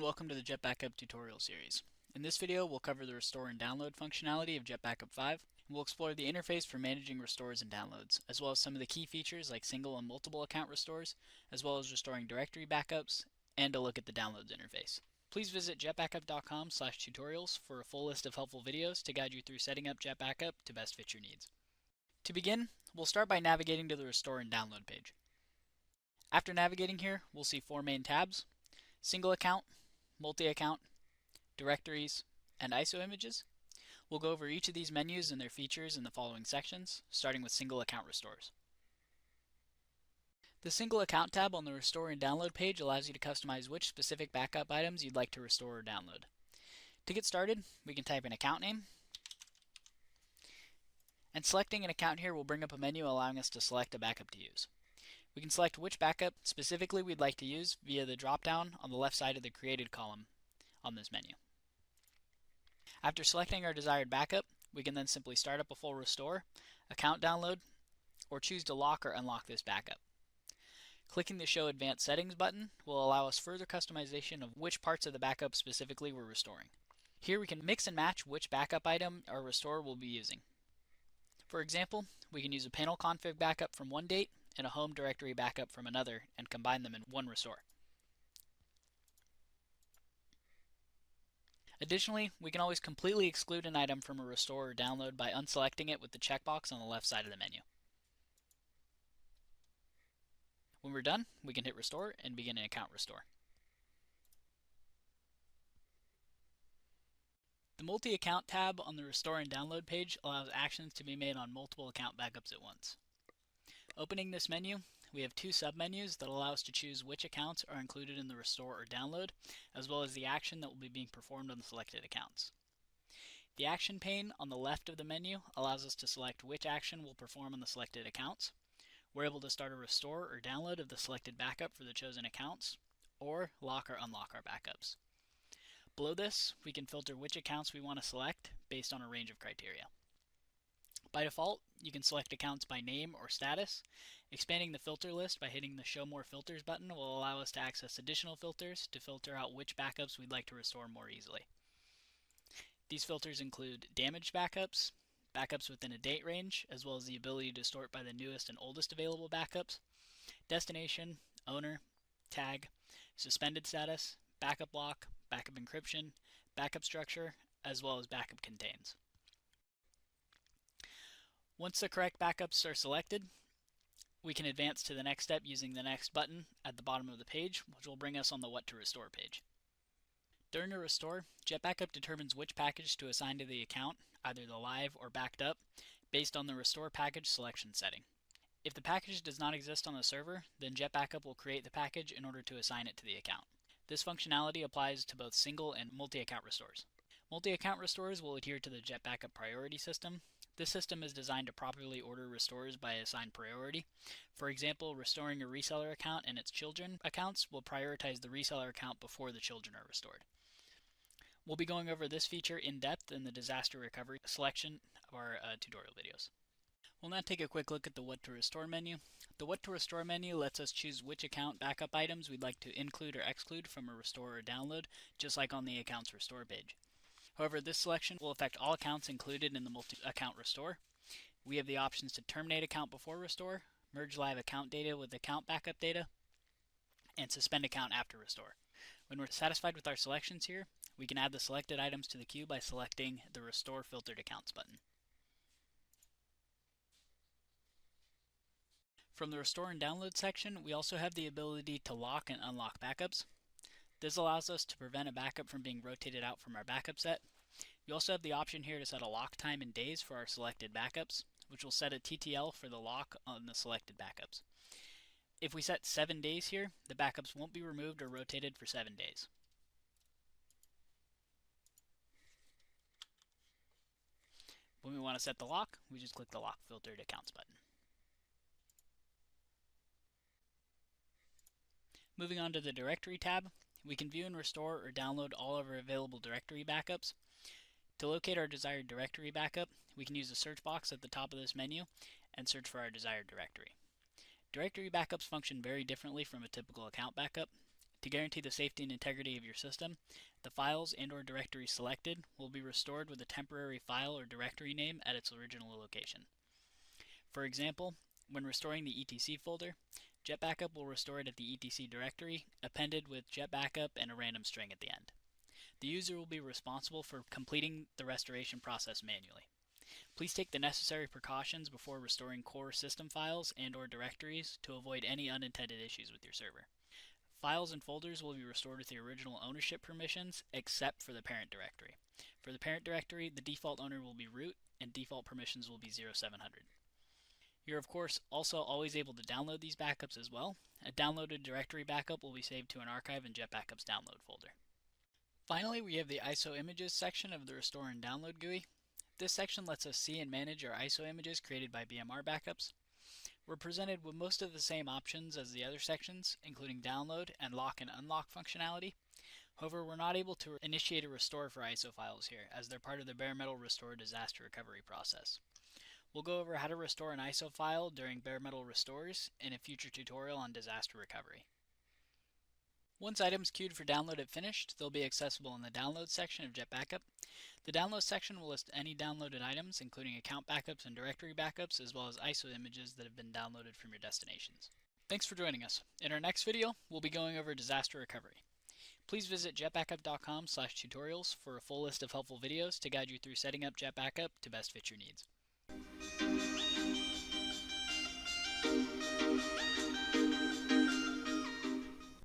welcome to the JetBackup tutorial series. In this video, we'll cover the restore and download functionality of JetBackup 5, and we'll explore the interface for managing restores and downloads, as well as some of the key features like single and multiple account restores, as well as restoring directory backups, and a look at the downloads interface. Please visit jetbackup.com/tutorials for a full list of helpful videos to guide you through setting up JetBackup to best fit your needs. To begin, we'll start by navigating to the restore and download page. After navigating here, we'll see four main tabs: single account, multi-account, directories, and ISO images. We'll go over each of these menus and their features in the following sections, starting with single account restores. The single account tab on the restore and download page allows you to customize which specific backup items you'd like to restore or download. To get started, we can type in account name, and selecting an account here will bring up a menu allowing us to select a backup to use. We can select which backup specifically we'd like to use via the drop-down on the left side of the created column on this menu. After selecting our desired backup, we can then simply start up a full restore, account download, or choose to lock or unlock this backup. Clicking the Show Advanced Settings button will allow us further customization of which parts of the backup specifically we're restoring. Here we can mix and match which backup item our restore will be using. For example, we can use a panel config backup from one date and a home directory backup from another and combine them in one restore. Additionally, we can always completely exclude an item from a restore or download by unselecting it with the checkbox on the left side of the menu. When we're done, we can hit restore and begin an account restore. The multi-account tab on the restore and download page allows actions to be made on multiple account backups at once. Opening this menu, we have two submenus that allow us to choose which accounts are included in the restore or download, as well as the action that will be being performed on the selected accounts. The action pane on the left of the menu allows us to select which action will perform on the selected accounts. We're able to start a restore or download of the selected backup for the chosen accounts, or lock or unlock our backups. Below this, we can filter which accounts we want to select based on a range of criteria. By default, you can select accounts by name or status. Expanding the filter list by hitting the Show More Filters button will allow us to access additional filters to filter out which backups we'd like to restore more easily. These filters include damaged backups, backups within a date range, as well as the ability to sort by the newest and oldest available backups, destination, owner, tag, suspended status, backup lock, backup encryption, backup structure, as well as backup contains. Once the correct backups are selected, we can advance to the next step using the next button at the bottom of the page, which will bring us on the What to Restore page. During a restore, JetBackup determines which package to assign to the account, either the live or backed up, based on the restore package selection setting. If the package does not exist on the server, then JetBackup will create the package in order to assign it to the account. This functionality applies to both single and multi-account restores. Multi-account restores will adhere to the JetBackup priority system. This system is designed to properly order restores by assigned priority. For example, restoring a reseller account and its children accounts will prioritize the reseller account before the children are restored. We'll be going over this feature in depth in the disaster recovery selection of our tutorial videos. We'll now take a quick look at the What to Restore menu. The What to Restore menu lets us choose which account backup items we'd like to include or exclude from a restore or download, just like on the Accounts Restore page. However, this selection will affect all accounts included in the multi-account restore. We have the options to terminate account before restore, merge live account data with account backup data, and suspend account after restore. When we're satisfied with our selections here, we can add the selected items to the queue by selecting the Restore Filtered Accounts button. From the Restore and Download section, we also have the ability to lock and unlock backups. This allows us to prevent a backup from being rotated out from our backup set. We also have the option here to set a lock time in days for our selected backups, which will set a TTL for the lock on the selected backups. If we set 7 days here, the backups won't be removed or rotated for 7 days. When we want to set the lock, we just click the Lock Filtered Accounts button. Moving on to the Directory tab, we can view and restore or download all of our available directory backups. To locate our desired directory backup, we can use the search box at the top of this menu and search for our desired directory. Directory backups function very differently from a typical account backup. To guarantee the safety and integrity of your system, the files and/or directories selected will be restored with a temporary file or directory name at its original location. For example, when restoring the etc folder, JetBackup will restore it at the etc directory, appended with JetBackup and a random string at the end. The user will be responsible for completing the restoration process manually. Please take the necessary precautions before restoring core system files and/or directories to avoid any unintended issues with your server. Files and folders will be restored with the original ownership permissions, except for the parent directory. For the parent directory, the default owner will be root, and default permissions will be 0700. You're of course also always able to download these backups as well. A downloaded directory backup will be saved to an archive in JetBackup's download folder. Finally, we have the ISO images section of the Restore and Download GUI. This section lets us see and manage our ISO images created by BMR backups. We're presented with most of the same options as the other sections, including download and lock and unlock functionality. However, we're not able to initiate a restore for ISO files here, as they're part of the bare metal restore disaster recovery process. We'll go over how to restore an ISO file during bare metal restores in a future tutorial on disaster recovery. Once items queued for download have finished, they'll be accessible in the download section of JetBackup. The download section will list any downloaded items, including account backups and directory backups, as well as ISO images that have been downloaded from your destinations. Thanks for joining us. In our next video, we'll be going over disaster recovery. Please visit jetbackup.com/tutorials for a full list of helpful videos to guide you through setting up JetBackup to best fit your needs.